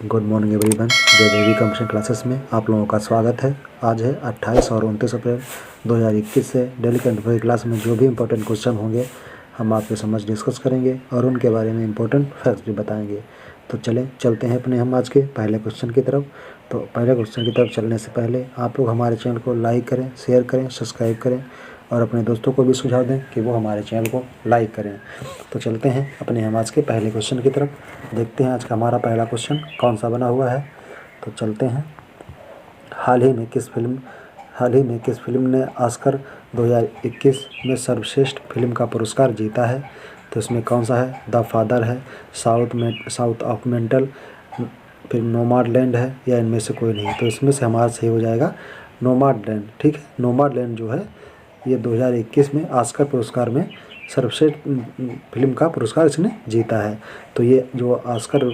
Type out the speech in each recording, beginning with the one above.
Good morning everyone. जय देवी computer classes में आप लोगों का स्वागत है। आज है 28 और 29 अप्रैल 2021 से डेली करंट अफेयर क्लास में जो भी इंपॉर्टेंट क्वेश्चन होंगे हम आपके समझ डिस्कस करेंगे और उनके बारे में इंपॉर्टेंट फैक्ट्स भी बताएंगे। तो चलते हैं अपने हम आज के पहले क्वेश्चन की तरफ। तो पहले क्वेश्चन की तरफ चलने से पहले आप लोग हमारे चैनल को लाइक करें, शेयर करें, सब्सक्राइब करें और अपने दोस्तों को भी सुझाव दें कि वो हमारे चैनल को लाइक करें। तो चलते हैं अपने हम आज के पहले क्वेश्चन की तरफ। देखते हैं आज का हमारा पहला क्वेश्चन कौन सा बना हुआ है। तो चलते हैं। हाल ही में किस फिल्म ने ऑस्कर 2021 में सर्वश्रेष्ठ फिल्म का पुरस्कार जीता है। तो इसमें कौन सा है? द फादर है, साउथ ऑफ मेंटल, फिर नोमाडलैंड है या इनमें से कोई नहीं। तो इसमें से हमारा सही हो जाएगा नोमाडलैंड। ठीक है, नोमाडलैंड जो है ये 2021 में ऑस्कर पुरस्कार में सर्वश्रेष्ठ फिल्म का पुरस्कार इसने जीता है। तो ये जो ऑस्कर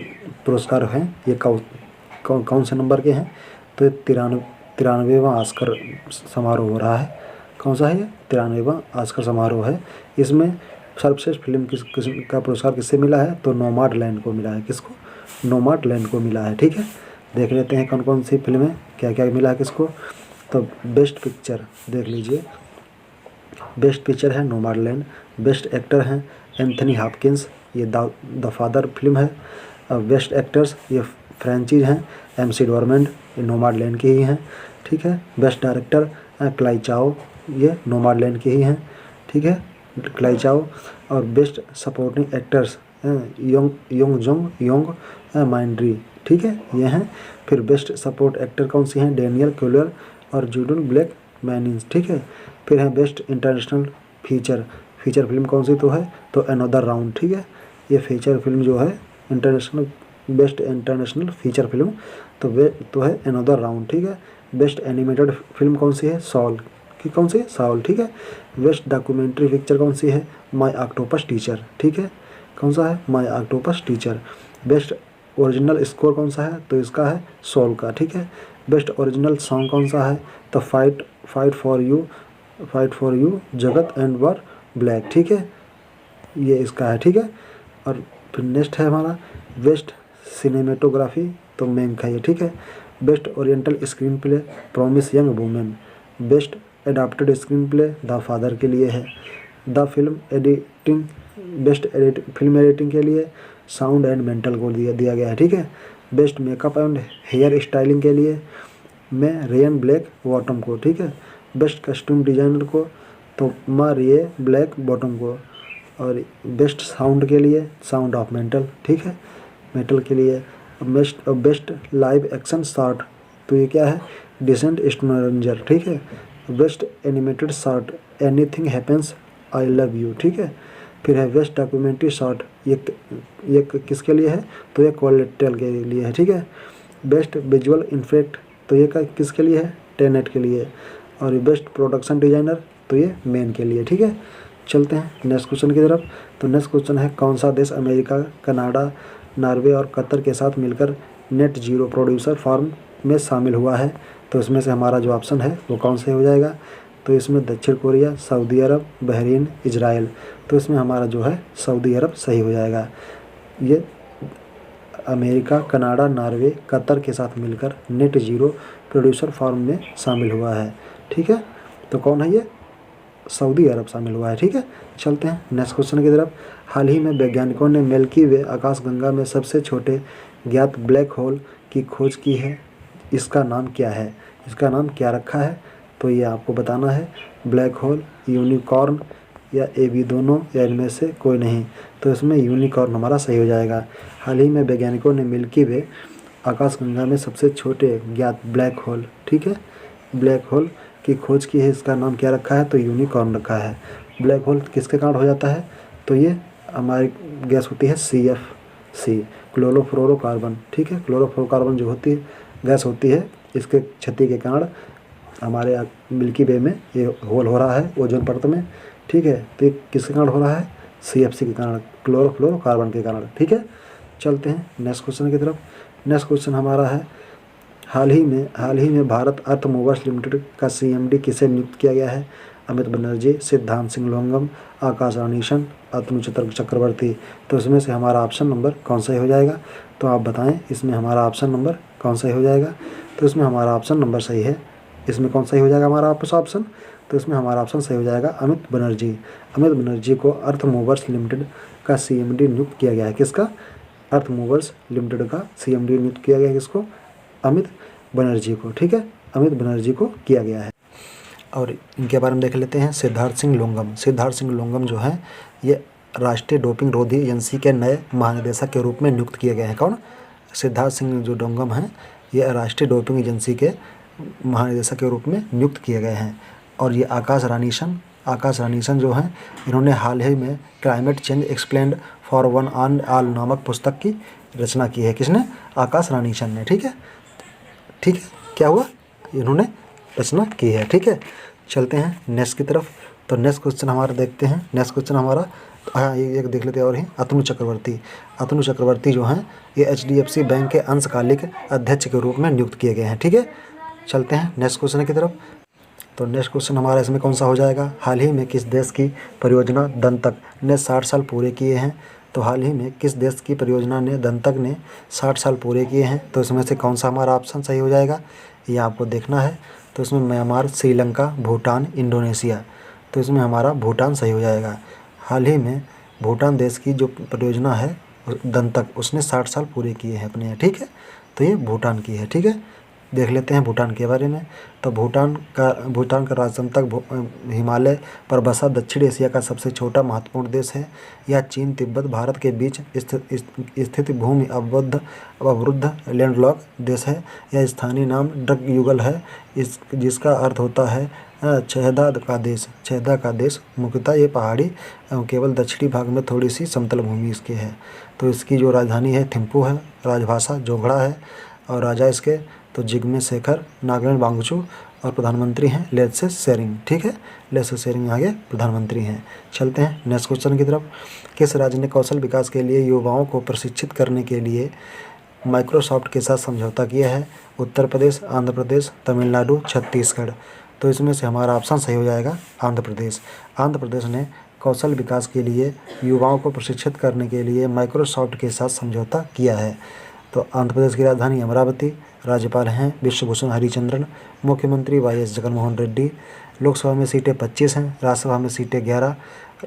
पुरस्कार हैं ये कौन से नंबर के हैं? तो 93वां ऑस्कर समारोह हो रहा है। कौन सा है ये? 93वां ऑस्कर समारोह है। इसमें सर्वश्रेष्ठ फिल्म का पुरस्कार किससे मिला है? तो नोमाडलैंड को मिला है। किसको? नोमाडलैंड को मिला है। ठीक है, देख लेते हैं कौन कौन सी फिल्में क्या क्या मिला है किसको। तो बेस्ट पिक्चर देख लीजिए, बेस्ट पिक्चर है नोमाडलैंड। बेस्ट एक्टर हैं एंथनी हॉपकिंस, ये द फादर फिल्म है। बेस्ट एक्टर्स ये फ्रेंचीज हैं, एमसी डॉर्मंड, ये नोमाडलैंड के ही हैं। ठीक है, बेस्ट डायरेक्टर क्लाई चाओ, ये नोमाडलैंड के ही हैं। ठीक है, क्लाई चाओ। और best supporting actors Yong Mindtree, ठीक है, ये हैं। फिर बेस्ट सपोर्ट एक्टर कौन सी हैं? डेनियल क्यूलर और जूडन ब्लैक मैनिस। ठीक है, फिर है बेस्ट इंटरनेशनल फीचर फिल्म कौन सी तो है? तो अनदर राउंड। ठीक है, ये फीचर फिल्म जो है international best international feature film तो है अनदर राउंड। ठीक है, बेस्ट एनिमेटेड फिल्म कौन सी है? सॉल की कौन सी है? सॉल। ठीक है, बेस्ट डॉक्यूमेंट्री पिक्चर कौन सी है? My octopus teacher. ठीक है, कौन सा है? My octopus teacher. Best original score कौन सा है? तो इसका है सॉल का। ठीक है, बेस्ट ओरिजिनल सॉन्ग कौन सा है? तो फाइट फॉर यू जगत एंड वर ब्लैक। ठीक है, ये इसका है। ठीक है, और फिर नेक्स्ट है हमारा बेस्ट सिनेमेटोग्राफी, तो मैंक है ये। ठीक है, best oriental screen play promise young women. Best adapted screen play the father के लिए है। The film editing best film editing के लिए साउंड एंड मेंटल को दिया गया है। ठीक है, best makeup and hair styling के लिए मैं रेयन ब्लैक बॉटम को। ठीक है, बेस्ट कस्ट्यूम डिजाइनर को तो मारिए ब्लैक बॉटम को। और बेस्ट साउंड के लिए साउंड ऑफ मेंटल। ठीक है, मेटल के लिए। बेस्ट लाइव एक्शन शॉट तो ये क्या है? Distant stranger. ठीक है, best animated short anything happens I love you. ठीक है, फिर है बेस्ट डॉक्यूमेंट्री शॉट, ये किसके लिए है? तो ये कोलेट्रल के लिए है। ठीक है, बेस्ट विजुअल इफेक्ट तो ये किसके लिए है? टेनेट के लिए। और बेस्ट प्रोडक्शन डिजाइनर तो ये मेन के लिए। ठीक है, चलते हैं नेक्स्ट क्वेश्चन की तरफ। तो नेक्स्ट क्वेश्चन है कौन सा देश अमेरिका, कनाडा, नॉर्वे और कतर के साथ मिलकर नेट जीरो प्रोड्यूसर फॉर्म में शामिल हुआ है। तो इसमें से हमारा जो ऑप्शन है वो कौन से हो जाएगा? तो इसमें दक्षिण कोरिया, सऊदी अरब, बहरीन, इजराइल। तो इसमें हमारा जो है सऊदी अरब सही हो जाएगा। ये अमेरिका, कनाडा, नॉर्वे, कतर के साथ मिलकर नेट जीरो प्रोड्यूसर फॉर्म में शामिल हुआ है। ठीक है, तो कौन है ये? सऊदी अरब शामिल हुआ है। ठीक है, चलते हैं नेक्स्ट क्वेश्चन की तरफ। हाल ही में वैज्ञानिकों ने मिल्की वे आकाशगंगा में सबसे छोटे ज्ञात ब्लैक होल की खोज की है। इसका नाम क्या है? इसका नाम क्या रखा है? तो ये आपको बताना है। ब्लैक होल, यूनिकॉर्न या ए बी दोनों या इनमें से कोई नहीं। तो इसमें यूनिकॉर्न हमारा सही हो जाएगा। हाल ही में वैज्ञानिकों ने मिल्की वे आकाशगंगा में सबसे छोटे ज्ञात ब्लैक होल, ठीक है, ब्लैक होल की खोज की है। इसका नाम क्या रखा है? तो यूनिकॉर्न रखा है। ब्लैक होल किसके कारण हो जाता है? तो ये हमारी गैस होती है CFC, क्लोरोफ्लोरोकार्बन। ठीक है, क्लोरोफ्लोरोकार्बन जो होती है गैस होती है, इसके क्षति के कारण हमारे मिल्की वे में ये होल हो रहा है ओजोन परत में। ठीक है, तो ये किसके कारण हो रहा है? CFC के कारण, क्लोरोफ्लोरोकार्बन के कारण। ठीक है, चलते हैं नेक्स्ट क्वेश्चन की तरफ। नेक्स्ट क्वेश्चन हमारा है हाल ही में भारत अर्थ मूवर्स लिमिटेड का CMD किसे नियुक्त किया गया है? अमित बनर्जी, सिद्धांत सिंह लोंगम, आकाश रानीशन, अतनु चक्रवर्ती। तो इसमें से हमारा ऑप्शन नंबर कौन सा हो जाएगा? तो आप बताएं इसमें हमारा ऑप्शन नंबर कौन सा हो जाएगा? तो इसमें हमारा ऑप्शन नंबर सही है। इसमें कौन सा हो जाएगा हमारा ऑप्शन? तो इसमें हमारा ऑप्शन सही हो जाएगा अमित बनर्जी। अमित बनर्जी को अर्थ मूवर्स लिमिटेड का CMD नियुक्त किया गया है। किसका? अर्थ मूवर्स लिमिटेड का CMD नियुक्त किया गया है। किसको? अमित बनर्जी को। ठीक है, अमित बनर्जी को किया गया है। और इनके बारे में देख लेते हैं। सिद्धार्थ सिंह लोंगम। सिद्धार्थ सिंह लोंगम जो है ये राष्ट्रीय डोपिंग रोधी एजेंसी के नए महानिदेशक के रूप में नियुक्त किए गए हैं। कौन? सिद्धार्थ सिंह जो लोंगम हैं ये राष्ट्रीय डोपिंग एजेंसी के महानिदेशक के रूप में नियुक्त किए गए हैं। और ये आकाश रानीशन जो हैं इन्होंने हाल ही में climate change explained for one and all नामक पुस्तक की रचना की है। किसने? आकाश रानीशन ने। ठीक है, क्या हुआ? इन्होंने रचना की है। ठीक है, चलते हैं नेक्स्ट की तरफ। तो नेक्स्ट क्वेश्चन हमारा देखते हैं। नेक्स्ट क्वेश्चन हमारा एक देख लेते हैं और ही अतनु चक्रवर्ती जो हैं ये HDFC बैंक के अंशकालिक अध्यक्ष के रूप में नियुक्त किए गए हैं। ठीक है, चलते हैं नेक्स्ट क्वेश्चन की तरफ। तो नेक्स्ट क्वेश्चन हमारा इसमें कौन सा हो जाएगा? हाल ही में किस देश की परियोजना दंतक ने 60 साल पूरे किए हैं? तो हाल ही में किस देश की परियोजना ने दंतक ने 60 साल पूरे किए हैं? तो इसमें से कौन सा हमारा ऑप्शन सही हो जाएगा ये आपको देखना है। तो इसमें म्यांमार, श्रीलंका, भूटान, इंडोनेशिया। तो इसमें हमारा भूटान सही हो जाएगा। हाल ही में भूटान देश की जो परियोजना है दंतक उसने 60 साल पूरे किए हैं अपने। ठीक है, तो ये भूटान की है। ठीक है, देख लेते हैं भूटान के बारे में। तो भूटान का राजतंत्र हिमालय पर बसा दक्षिण एशिया का सबसे छोटा महत्वपूर्ण देश है। यह चीन, तिब्बत, भारत के बीच स्थित भूमि अवरुद्ध लैंडलॉक देश है। यह स्थानीय नाम ड्रग युगल है जिसका अर्थ होता है छहदा का देश। मुख्यतः ये पहाड़ी एवं केवल दक्षिणी भाग में थोड़ी सी समतल भूमि इसकी है। तो इसकी जो राजधानी है थिम्पू है, राजभाषा जोगड़ा है और राजा इसके तो जिग्मे शेखर नागालैंड वांगचू और प्रधानमंत्री हैं लेत्से शेरिंग। ठीक है, लेत्से शेरिंग आगे प्रधानमंत्री हैं। चलते हैं नेक्स्ट क्वेश्चन की तरफ। किस राज्य ने कौशल विकास के लिए युवाओं को प्रशिक्षित करने के लिए माइक्रोसॉफ्ट के साथ समझौता किया है? उत्तर प्रदेश, आंध्र प्रदेश, तमिलनाडु, छत्तीसगढ़। तो इसमें से हमारा ऑप्शन सही हो जाएगा आंध्र प्रदेश। आंध्र प्रदेश ने कौशल विकास के लिए युवाओं को प्रशिक्षित करने के लिए माइक्रोसॉफ्ट के साथ समझौता किया है। तो आंध्र प्रदेश की राजधानी अमरावती, राज्यपाल हैं विश्वभूषण हरिचंद्रन, मुख्यमंत्री YS जगनमोहन रेड्डी। लोकसभा में सीटें 25 हैं, राज्यसभा में सीटें 11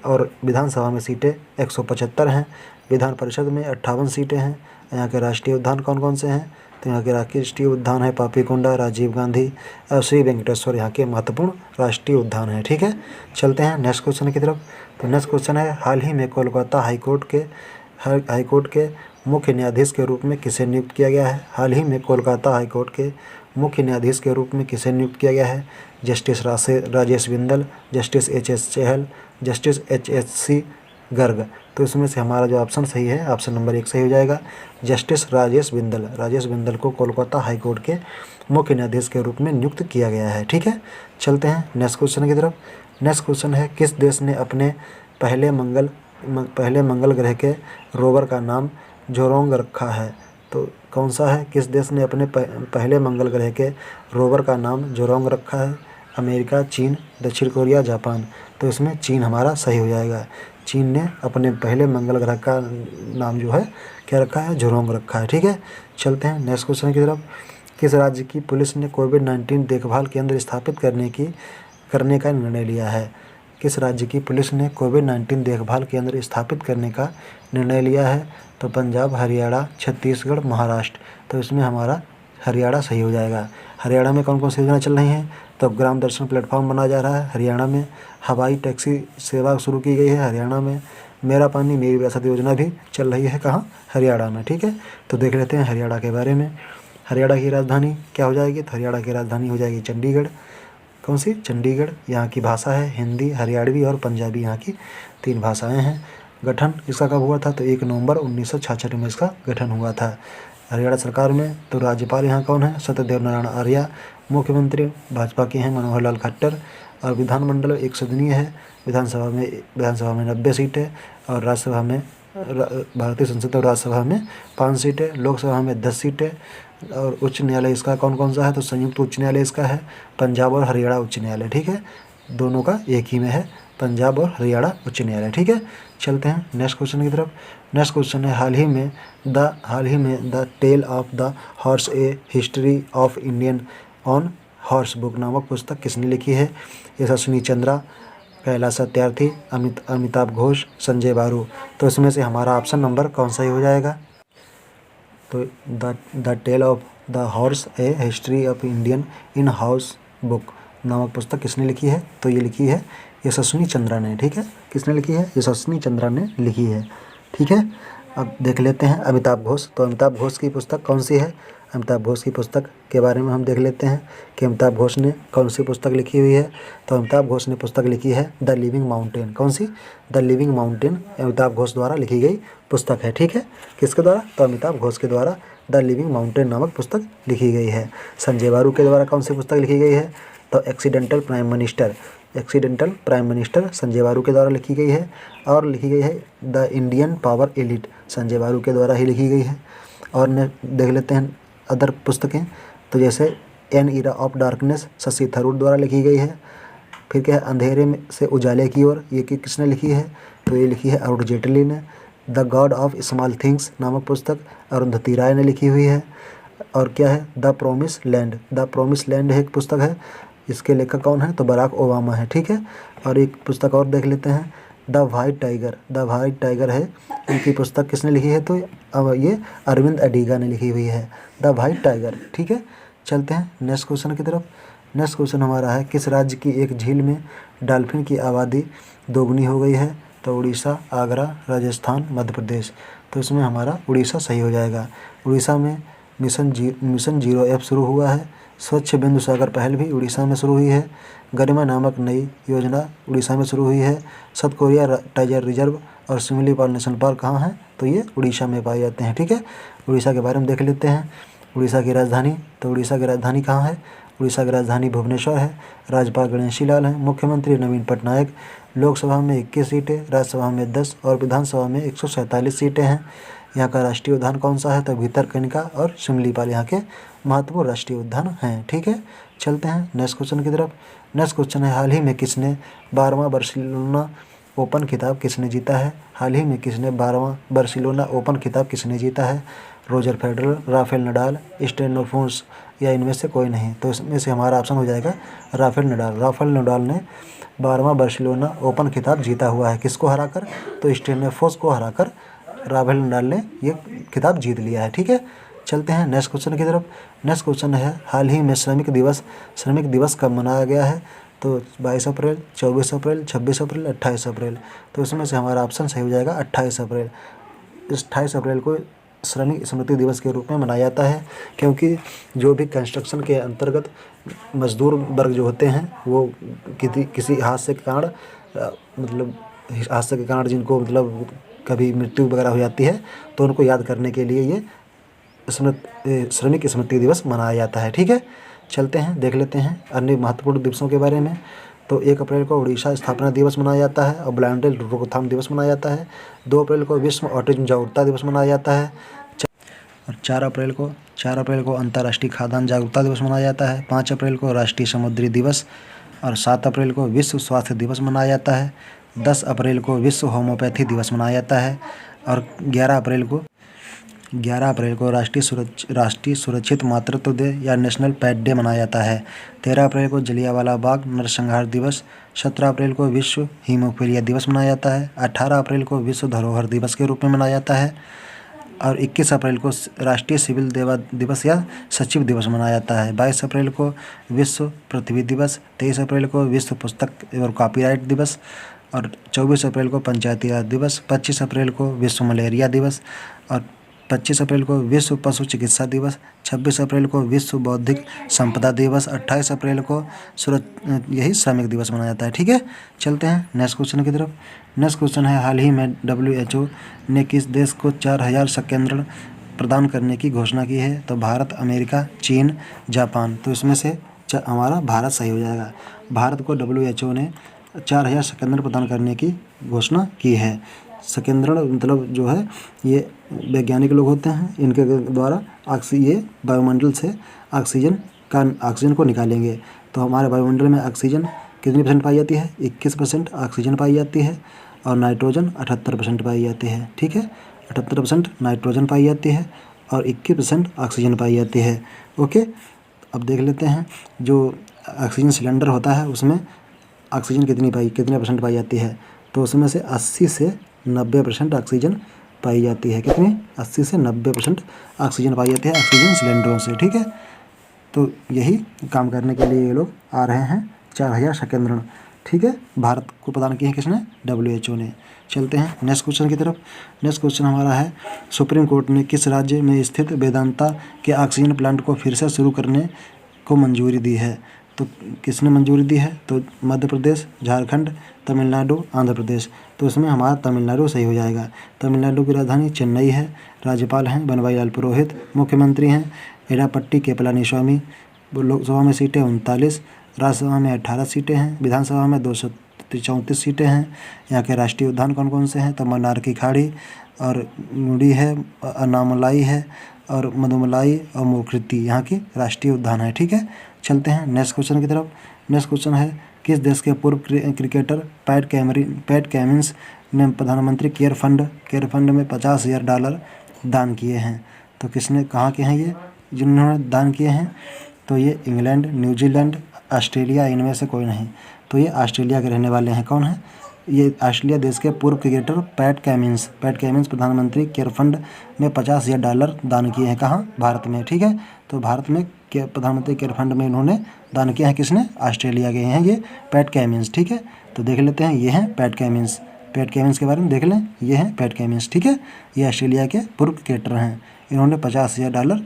और विधानसभा में सीटें 175 हैं। विधान परिषद में 58 सीटें हैं। यहाँ के राष्ट्रीय उद्यान कौन कौन से हैं? तो यहाँ के राष्ट्रीय उद्यान है पापीकोंडा, राजीव गांधी और श्री वेंकटेश्वर यहाँ के महत्वपूर्ण राष्ट्रीय उद्यान है। ठीक है, चलते हैं नेक्स्ट क्वेश्चन की तरफ। तो नेक्स्ट क्वेश्चन है हाल ही में कोलकाता हाईकोर्ट के मुख्य न्यायाधीश के रूप में किसे नियुक्त किया गया है? हाल ही में कोलकाता हाईकोर्ट के मुख्य न्यायाधीश के रूप में किसे नियुक्त किया गया है? Justice Rajesh Bindal, justice HS चहल, जस्टिस HSC गर्ग। तो इसमें से हमारा जो ऑप्शन सही है ऑप्शन नंबर 1 सही हो जाएगा जस्टिस राजेश बिंदल को कोलकाता हाईकोर्ट के मुख्य न्यायाधीश के रूप में नियुक्त किया गया है। ठीक है, चलते हैं नेक्स्ट क्वेश्चन की तरफ। नेक्स्ट क्वेश्चन है किस देश ने अपने पहले मंगल ग्रह के रोवर का नाम जोरोंग रखा है? तो कौन सा है? किस देश ने अपने पहले मंगल ग्रह के रोवर का नाम जोरोंग रखा है? अमेरिका, चीन, दक्षिण कोरिया, जापान। तो इसमें चीन हमारा सही हो जाएगा। चीन ने अपने पहले मंगल ग्रह का नाम जो है क्या रखा है? जोरोंग रखा है। ठीक है, चलते हैं नेक्स्ट क्वेश्चन की तरफ। किस राज्य की पुलिस ने कोविड-19 देखभाल केंद्र स्थापित करने का निर्णय लिया है? किस राज्य की पुलिस ने कोविड-19 देखभाल केंद्र स्थापित करने का निर्णय लिया है? तो पंजाब, हरियाणा, छत्तीसगढ़, महाराष्ट्र। तो इसमें हमारा हरियाणा सही हो जाएगा। हरियाणा में कौन कौन सी योजना चल रही हैं? तो ग्राम दर्शन प्लेटफॉर्म बनाया जा रहा है हरियाणा में, हवाई टैक्सी सेवा शुरू की गई है हरियाणा में, मेरा पानी मेरी विरासत योजना भी चल रही है कहाँ? हरियाणा में। ठीक है, तो देख लेते हैं हरियाणा के बारे में। हरियाणा की राजधानी क्या हो जाएगी? तो हरियाणा की राजधानी हो जाएगी चंडीगढ़। कौन सी? चंडीगढ़। यहाँ की भाषा है हिंदी, हरियाणवी और पंजाबी, यहाँ की 3 भाषाएं हैं। गठन इसका कब हुआ था? तो 1 नवंबर 1966 में इसका गठन हुआ था हरियाणा सरकार में। तो राज्यपाल यहाँ कौन है? सत्यदेव नारायण आर्य। मुख्यमंत्री भाजपा के हैं मनोहर लाल खट्टर और विधानमंडल 1 सदनीय है। विधानसभा में 90 सीटें और राज्यसभा में भारतीय संसद और राज्यसभा में 5 सीटें, लोकसभा में 10 सीटें। और उच्च न्यायालय इसका कौन कौन सा है? तो संयुक्त उच्च न्यायालय इसका है, पंजाब और हरियाणा उच्च न्यायालय। ठीक है, दोनों का एक ही में है, पंजाब और हरियाणा उच्च न्यायालय। ठीक है, चलते हैं नेक्स्ट क्वेश्चन की तरफ। नेक्स्ट क्वेश्चन है हाल ही में the tale of the horse a history of Indian on horseback नामक पुस्तक किसने लिखी है? यशस्विनी चंद्रा, कैलाश सत्यार्थी, अमिताभ घोष, संजय बारू। तो इसमें से हमारा ऑप्शन नंबर कौन सा ही हो जाएगा? तो the tale of the horse a history of Indian in house book नामक पुस्तक किसने लिखी है? तो ये लिखी है यशस्विनी चंद्रा ने। ठीक है, किसने लिखी है? यशस्विनी चंद्रा ने लिखी है। ठीक है, अब देख लेते हैं अमिताभ घोष। तो अमिताभ घोष की पुस्तक कौन सी है? अमिताभ घोष की पुस्तक के बारे में हम देख लेते हैं कि अमिताभ घोष ने कौन सी पुस्तक लिखी हुई है। तो अमिताभ घोष ने पुस्तक लिखी है द लिविंग माउंटेन। कौन सी? The living mountain Amitabh Ghosh द्वारा लिखी गई पुस्तक है। ठीक है, किसके द्वारा? तो अमिताभ घोष के द्वारा द लिविंग माउंटेन नामक पुस्तक लिखी गई है। संजय बारू के द्वारा कौन सी पुस्तक लिखी गई है? तो एक्सीडेंटल प्राइम मिनिस्टर संजय बारू के द्वारा लिखी गई है। और लिखी गई है the Indian power elite, Sanjay बारू के द्वारा ही लिखी गई है। और देख लेते हैं अदर पुस्तकें। तो जैसे an era of darkness Shashi Tharoor द्वारा लिखी गई है। फिर क्या है अंधेरे में से उजाले की ओर, ये किसने लिखी है? तो ये लिखी है अरुण जेटली ने। The God of small things नामक पुस्तक अरुंधति राय ने लिखी हुई है। और क्या है? द प्रोमिस लैंड एक पुस्तक है, इसके लेखक कौन है? तो बराक ओबामा है। ठीक है, और एक पुस्तक और देख लेते हैं द वाइट टाइगर है, इनकी पुस्तक किसने लिखी है? तो ये अरविंद अडीगा ने लिखी हुई है द वाइट टाइगर। ठीक है, चलते हैं नेक्स्ट क्वेश्चन की तरफ। नेक्स्ट क्वेश्चन हमारा है किस राज्य की एक झील में डॉल्फिन की आबादी दोगुनी हो गई है? तो उड़ीसा, आगरा, राजस्थान, मध्य प्रदेश। तो इसमें हमारा उड़ीसा सही हो जाएगा। उड़ीसा में मिशन 0F शुरू हुआ है। स्वच्छ बिंदु सागर पहल भी उड़ीसा में शुरू हुई है। गरिमा नामक नई योजना उड़ीसा में शुरू हुई है। सतकोरिया टाइगर रिजर्व और सिमलीपाल नेशनल पार्क कहाँ हैं? तो ये उड़ीसा में पाए जाते हैं। ठीक है, उड़ीसा के बारे में देख लेते हैं। उड़ीसा की राजधानी, तो उड़ीसा की राजधानी कहाँ है? उड़ीसा की राजधानी भुवनेश्वर है। राज्यपाल गणेशी लाल हैं। मुख्यमंत्री नवीन पटनायक। लोकसभा में 21 सीटें, राज्यसभा में 10 और विधानसभा में 147 सीटें हैं। यहाँ का राष्ट्रीय उद्यान कौन सा है? तो भितरकनिका और सिमलीपाल यहाँ के महत्वपूर्ण राष्ट्रीय उद्यान हैं। ठीक है, चलते हैं नेक्स्ट क्वेश्चन की तरफ। नेक्स्ट क्वेश्चन है हाल ही में किसने 12वां बार्सिलोना ओपन खिताब किसने जीता है? हाल ही में किसने 12वां बार्सिलोना ओपन खिताब किसने जीता है? Roger Federer, Rafael Nadal, Stefanos या इनमें से कोई नहीं। तो इसमें से हमारा ऑप्शन हो जाएगा राफेल नडाल ने 12वां बार्सिलोना ओपन खिताब जीता हुआ है। किसको हराकर? तो स्टेफनोस को हराकर राफेल नडाल ने ये खिताब जीत लिया है। ठीक है, चलते हैं नेक्स्ट क्वेश्चन की तरफ। नेक्स्ट क्वेश्चन है हाल ही में श्रमिक दिवस कब मनाया गया है? तो 22 अप्रैल, 24 अप्रैल, 26 अप्रैल, 28 अप्रैल। तो इसमें से हमारा ऑप्शन सही हो जाएगा 28 अप्रैल। इस 28 अप्रैल को श्रमिक स्मृति दिवस के रूप में मनाया जाता है, क्योंकि जो भी कंस्ट्रक्शन के अंतर्गत मजदूर वर्ग जो होते हैं वो किसी हादसे के कारण जिनको कभी मृत्यु वगैरह हो जाती है, तो उनको याद करने के लिए ये श्रमिक स्मृति दिवस मनाया जाता है। ठीक है, चलते हैं देख लेते हैं अन्य महत्वपूर्ण दिवसों के बारे में। तो 1 अप्रैल को उड़ीसा स्थापना दिवस मनाया जाता है और ब्लाइंड रोकथाम दिवस मनाया जाता है। 2 अप्रैल को विश्व ऑटिज्म जागरूकता दिवस मनाया जाता है। और 4 अप्रैल को अंतर्राष्ट्रीय खाद्यान्न जागरूकता दिवस मनाया जाता है। 5 अप्रैल को राष्ट्रीय समुद्री दिवस और 7 अप्रैल को विश्व स्वास्थ्य दिवस मनाया जाता है। 10 अप्रैल को विश्व होम्योपैथी दिवस मनाया जाता है। और 11 अप्रैल को राष्ट्रीय सुरक्षित मातृत्व डे या नेशनल पेट डे मनाया जाता है। 13 अप्रैल को जलियांवाला बाग नरसंहार दिवस। 17 अप्रैल को विश्व हीमोफीलिया दिवस मनाया जाता है। 18 अप्रैल को विश्व धरोहर दिवस के रूप में मनाया जाता है। और 21 अप्रैल को राष्ट्रीय सिविल दिवस या सचिव दिवस मनाया जाता है। 22 अप्रैल को विश्व पृथ्वी दिवस। 23 अप्रैल को विश्व पुस्तक और कॉपीराइट दिवस। और 24 अप्रैल को पंचायती राज दिवस। 25 अप्रैल को विश्व मलेरिया दिवस। और 25 अप्रैल को विश्व पशु चिकित्सा दिवस। 26 अप्रैल को विश्व बौद्धिक संपदा दिवस। 28 अप्रैल को यही श्रमिक दिवस मनाया जाता है। ठीक है, चलते हैं नेक्स्ट क्वेश्चन की तरफ। नेक्स्ट क्वेश्चन है हाल ही में WHO ने किस देश को 4000 संकेंद्रण प्रदान करने की घोषणा की है? तो भारत, अमेरिका, चीन, जापान। तो इसमें से हमारा भारत सही हो जाएगा। भारत को WHO ने 4000 संकेंद्रण प्रदान करने की घोषणा की है। संकेंद्रण मतलब जो है ये वैज्ञानिक लोग होते हैं, इनके द्वारा ये वायुमंडल से ऑक्सीजन को निकालेंगे। तो हमारे वायुमंडल में ऑक्सीजन कितनी परसेंट पाई जाती है? 21% ऑक्सीजन पाई जाती है और नाइट्रोजन 78% पाई जाती है। ठीक है, 78% नाइट्रोजन पाई जाती है और 21% ऑक्सीजन पाई जाती है। ओके, अब देख लेते हैं जो ऑक्सीजन सिलेंडर होता है उसमें ऑक्सीजन कितने परसेंट पाई जाती है? तो उसमें से 80 से 90% ऑक्सीजन पाई जाती है। कितनी? 80 से 90% ऑक्सीजन पाई जाती है ऑक्सीजन सिलेंडरों से। ठीक है, तो यही काम करने के लिए ये लोग आ रहे हैं 4000 संकेंद्रण। ठीक है, भारत को प्रदान किए हैं किसने? WHO ने। चलते हैं नेक्स्ट क्वेश्चन की तरफ। नेक्स्ट क्वेश्चन हमारा है, सुप्रीम कोर्ट ने किस राज्य में स्थित वेदांता के ऑक्सीजन प्लांट को फिर से शुरू करने को मंजूरी दी है? तो किसने मंजूरी दी है? तो मध्य प्रदेश, झारखंड, तमिलनाडु, आंध्र प्रदेश। तो इसमें हमारा तमिलनाडु सही हो जाएगा। तमिलनाडु की राजधानी चेन्नई है। राज्यपाल हैं बनवारी लाल पुरोहित। मुख्यमंत्री हैं एडापट्टी के पलानीस्वामी। लोकसभा में सीटें 39, राज्यसभा में 18 सीटें हैं, विधानसभा में 234 सीटें हैं। यहाँ के राष्ट्रीय उद्यान कौन कौन से हैं? तो मन्नार की खाड़ी और नुडी है, अनामलाई है और मधुमलाई और मुकृति यहाँ की राष्ट्रीय उद्यान है। ठीक है, चलते हैं नेक्स्ट क्वेश्चन की तरफ। नेक्स्ट क्वेश्चन है, किस देश के पूर्व क्रिकेटर पैट कमिंस ने प्रधानमंत्री केयर फंड में $50,000 दान किए हैं? तो किसने, कहाँ के हैं ये जिन्होंने दान किए हैं? तो ये इंग्लैंड, न्यूजीलैंड, ऑस्ट्रेलिया, इनमें से कोई नहीं। तो ये ऑस्ट्रेलिया के रहने वाले हैं। कौन है ये? ऑस्ट्रेलिया देश के पूर्व क्रिकेटर पैट कमिंस प्रधानमंत्री केयर फंड में $50,000 दान किए हैं। कहाँ? भारत में। ठीक है, तो भारत में प्रधानमंत्री केयर फंड में इन्होंने दान किया है। किसने? ऑस्ट्रेलिया के हैं ये पैट कमिंस। ठीक है, तो देख लेते हैं, ये हैं पैट कमिंस के बारे में देख लें। ये हैं पैट कमिंस। ठीक है, ये ऑस्ट्रेलिया के पूर्व क्रिकेटर हैं। इन्होंने $50,000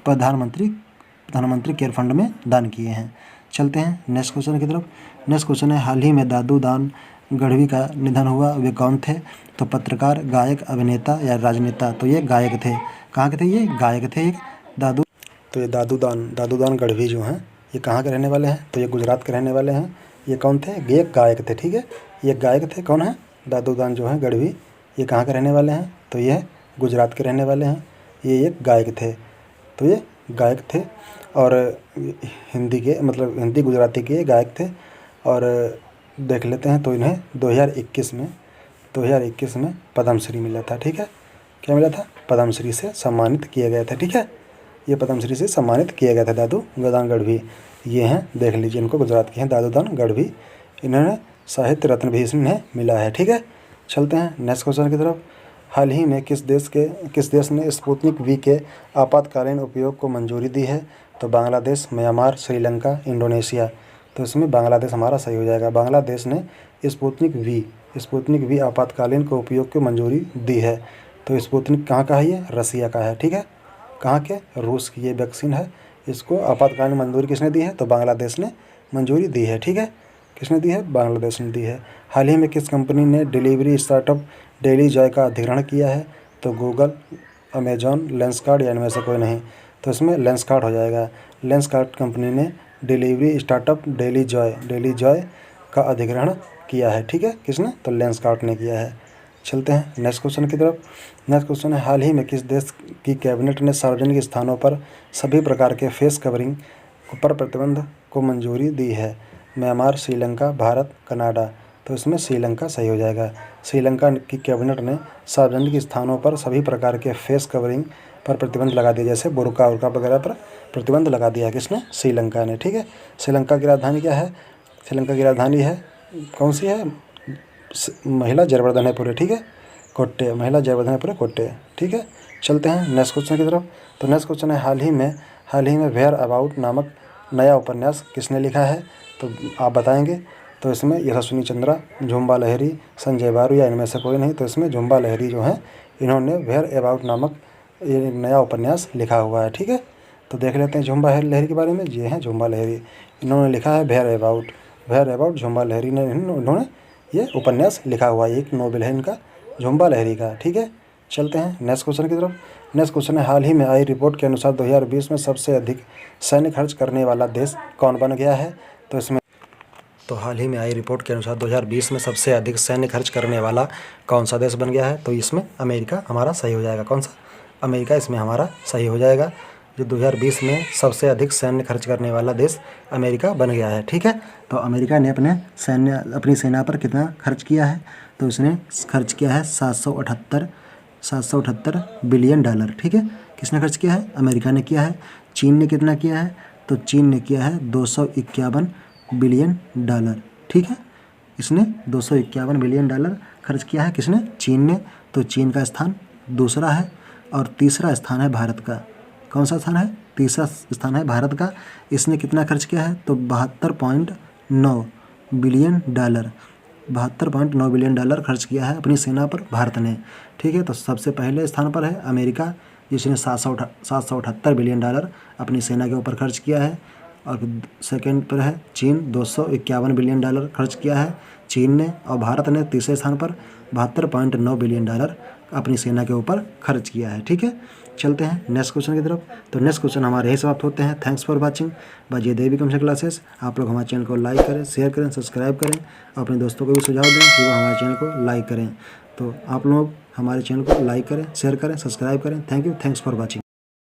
प्रधानमंत्री केयर फंड में दान किए हैं। चलते हैं नेक्स्ट क्वेश्चन की तरफ। नेक्स्ट क्वेश्चन है, हाल ही में दादू दान गढ़वी का निधन हुआ, वे कौन थे? तो पत्रकार, गायक, अभिनेता या राजनेता? तो ये गायक थे। कहाँ के थे? ये गायक थे। एक दादू, तो ये दादू दान गढ़वी जो हैं ये कहाँ के रहने वाले हैं? तो ये गुजरात के रहने वाले हैं। ये कौन थे? ये गायक थे। ठीक है, ये गायक थे। कौन है? दादू दान जो है गढ़वी, ये कहाँ के रहने वाले हैं? तो ये गुजरात के रहने वाले हैं। ये एक गायक थे। तो ये गायक थे और हिंदी के, मतलब हिंदी गुजराती के गायक थे। और देख लेते हैं, तो इन्हें 2021 में पद्मश्री मिला था। ठीक है, क्या मिला था? पद्मश्री से सम्मानित किए गए थे। ठीक है, ये पद्मश्री से सम्मानित किए गए थे दादू दान गढ़वी। ये हैं, देख लीजिए, इनको गुजरात के हैं दादू दान गढ़वी। इन्होंने साहित्य रत्न भी इन्हें मिला है। ठीक है, चलते हैं नेक्स्ट क्वेश्चन की तरफ। हाल ही में किस देश ने स्पुतनिक वी के आपातकालीन उपयोग को मंजूरी दी है? तो बांग्लादेश, म्यांमार, श्रीलंका, इंडोनेशिया। तो इसमें बांग्लादेश हमारा सही हो जाएगा। बांग्लादेश ने स्पुतनिक वी आपातकालीन को उपयोग को मंजूरी दी है। तो स्पुतनिक कहाँ का है? ये रसिया का है। ठीक है, कहाँ के? रूस की ये वैक्सीन है। इसको आपातकालीन मंजूरी किसने दी है? तो बांग्लादेश ने मंजूरी दी है। ठीक है, किसने दी है? बांग्लादेश ने दी है। हाल ही में किस कंपनी ने डिलीवरी स्टार्टअप डेली जॉय का अधिग्रहण किया है? तो गूगल, अमेजॉन, लेंसकार्ट या इनमें से कोई नहीं। तो इसमें लेंसकार्ट हो जाएगा। लेंसकार्ट कंपनी ने डिलीवरी स्टार्टअप डेली जॉय का अधिग्रहण किया है। ठीक है, किसने? तो लेंसकार्ट ने किया है। चलते हैं नेक्स्ट क्वेश्चन की तरफ। नेक्स्ट क्वेश्चन है, हाल ही में किस देश की कैबिनेट ने सार्वजनिक स्थानों पर सभी प्रकार के फेस कवरिंग पर प्रतिबंध को मंजूरी दी है? Myanmar, Sri Lanka, Bharat, Canada. तो इसमें श्रीलंका सही हो जाएगा। श्रीलंका की कैबिनेट ने सार्वजनिक स्थानों पर सभी प्रकार के फेस कवरिंग पर प्रतिबंध लगा दिया, जैसे बुर्का वगैरह पर प्रतिबंध लगा दिया। किसने? श्रीलंका ने। ठीक है, श्रीलंका की राजधानी क्या है? श्रीलंका की राजधानी है, कौन सी है? महिला जयवर्धनेपुरे। ठीक है, कोट्टे, महिला जयवर्धनेपुरे कोट्टे। ठीक है, चलते हैं नेक्स्ट क्वेश्चन की तरफ। तो नेक्स्ट क्वेश्चन है, हाल ही में वेयर अबाउट नामक नया उपन्यास किसने लिखा है? तो आप बताएंगे। तो इसमें यशस्विनी चंद्रा, झुम्बा लाहिरी, संजय बारू या इनमें से कोई नहीं। तो इसमें झुम्बा लाहिरी जो हैं इन्होंने वेयर अबाउट नामक ये नया उपन्यास लिखा हुआ है। ठीक है, तो देख लेते हैं झुम्बा लाहिरी के बारे में। ये हैं झुम्बा लाहिरी, इन्होंने लिखा है वेयर अबाउट झुम्बा लाहिरी ने इन्होंने ये उपन्यास लिखा हुआ है। एक नोवेल है इनका, झुम्बा लाहिरी का। ठीक है, चलते हैं नेक्स्ट क्वेश्चन की तरफ। नेक्स्ट क्वेश्चन है, हाल ही में आई रिपोर्ट के अनुसार 2020 में सबसे अधिक सैन्य खर्च करने वाला देश कौन बन गया है? तो इसमें, तो हाल ही में आई रिपोर्ट के अनुसार 2020 में सबसे अधिक सैन्य खर्च करने वाला कौन सा देश बन गया है? तो इसमें अमेरिका हमारा सही हो जाएगा। कौन सा? अमेरिका इसमें हमारा सही हो जाएगा। जो 2020 में सबसे अधिक सैन्य खर्च करने वाला देश अमेरिका बन गया है। ठीक है, तो अमेरिका ने अपनी सेना पर कितना खर्च किया है, तो उसने खर्च किया है 778 बिलियन डॉलर। ठीक है, किसने खर्च किया है, अमेरिका ने किया है। चीन ने कितना किया है, तो चीन ने किया है 251 बिलियन डॉलर। ठीक है, इसने 251 बिलियन डॉलर खर्च किया है, किसने, चीन ने। तो चीन का स्थान दूसरा है और तीसरा स्थान है भारत का। कौन सा स्थान है, तीसरा स्थान है भारत का। इसने कितना खर्च किया है, तो 72.9 बिलियन डॉलर 72.9 बिलियन डॉलर खर्च किया है अपनी सेना पर भारत ने। ठीक है, तो सबसे पहले स्थान पर है अमेरिका, जिसने 778 बिलियन डॉलर अपनी सेना के ऊपर खर्च किया है। और सेकंड पर है चीन, 251 बिलियन डॉलर खर्च किया है चीन ने। और भारत ने तीसरे स्थान पर 72.9 बिलियन डॉलर अपनी सेना के ऊपर खर्च किया है। ठीक है, चलते हैं नेक्स्ट क्वेश्चन की तरफ। तो नेक्स्ट क्वेश्चन हमारे यही समाप्त होते हैं। Thanks for watching by Jaydevi communication classes. आप लोग हमारे चैनल को लाइक करें, शेयर करें, सब्सक्राइब करें और अपने दोस्तों को भी सुझाव दें कि वो हमारे चैनल को लाइक करें। तो आप लोग हमारे चैनल को लाइक करें, शेयर करें, सब्सक्राइब करें। Thank you, thanks for watching.